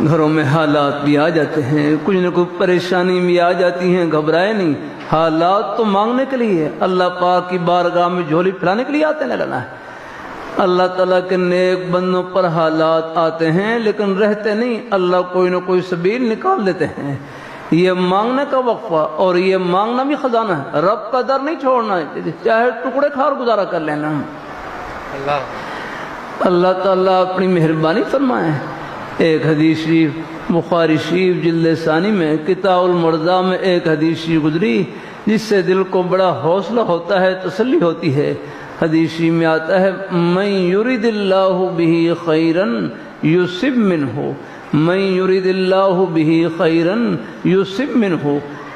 گھروں میں حالات بھی آ جاتے ہیں، کچھ نہ کچھ پریشانی بھی آ جاتی ہیں، گھبرائے نہیں، حالات تو مانگنے کے لیے، اللہ پاک کی بارگاہ میں جھولی پھیلانے کے لیے آتے ہیں لگنا ہے۔ اللہ تعالیٰ کے نیک بندوں پر حالات آتے ہیں لیکن رہتے نہیں، اللہ کوئی نہ کوئی سبیل نکال دیتے ہیں۔ یہ مانگنے کا وقفہ اور یہ مانگنا بھی خزانہ ہے، رب کا در نہیں چھوڑنا ہے، چاہے ٹکڑے کھار گزارا کر لینا۔ اللہ تعالیٰ اپنی مہربانی فرمائے۔ ایک حدیث شریف بخاری شریف جلد ثانی میں کتاب المرضی میں ایک حدیث شریف گزری جس سے دل کو بڑا حوصلہ ہوتا ہے، تسلی ہوتی ہے۔ حدیث شریف میں آتا ہے من یرید اللہ بہ خیرا یصب منہ، من یرید اللہ بہ خیرا یصب منہ،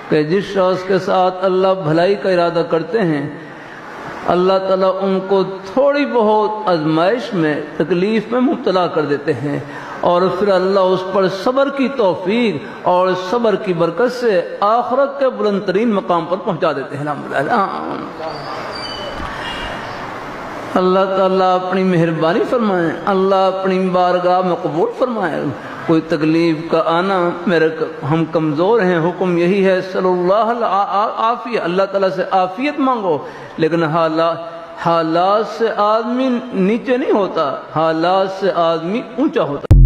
کہ جس شخص کے ساتھ اللہ بھلائی کا ارادہ کرتے ہیں اللہ تعالیٰ ان کو تھوڑی بہت آزمائش میں، تکلیف میں مبتلا کر دیتے ہیں، اور پھر اللہ اس پر صبر کی توفیق اور صبر کی برکت سے آخرت کے بلند ترین مقام پر پہنچا دیتے ہیں۔ الحمدللہ اللہ تعالیٰ اپنی مہربانی فرمائے، اللہ اپنی بارگاہ میں قبول فرمائے۔ کوئی تکلیف کا آنا، ہم کمزور ہیں، حکم یہی ہے صلی اللہ العافیہ، اللہ تعالیٰ سے عافیت مانگو، لیکن حالات سے آدمی نیچے نہیں ہوتا، حالات سے آدمی اونچا ہوتا۔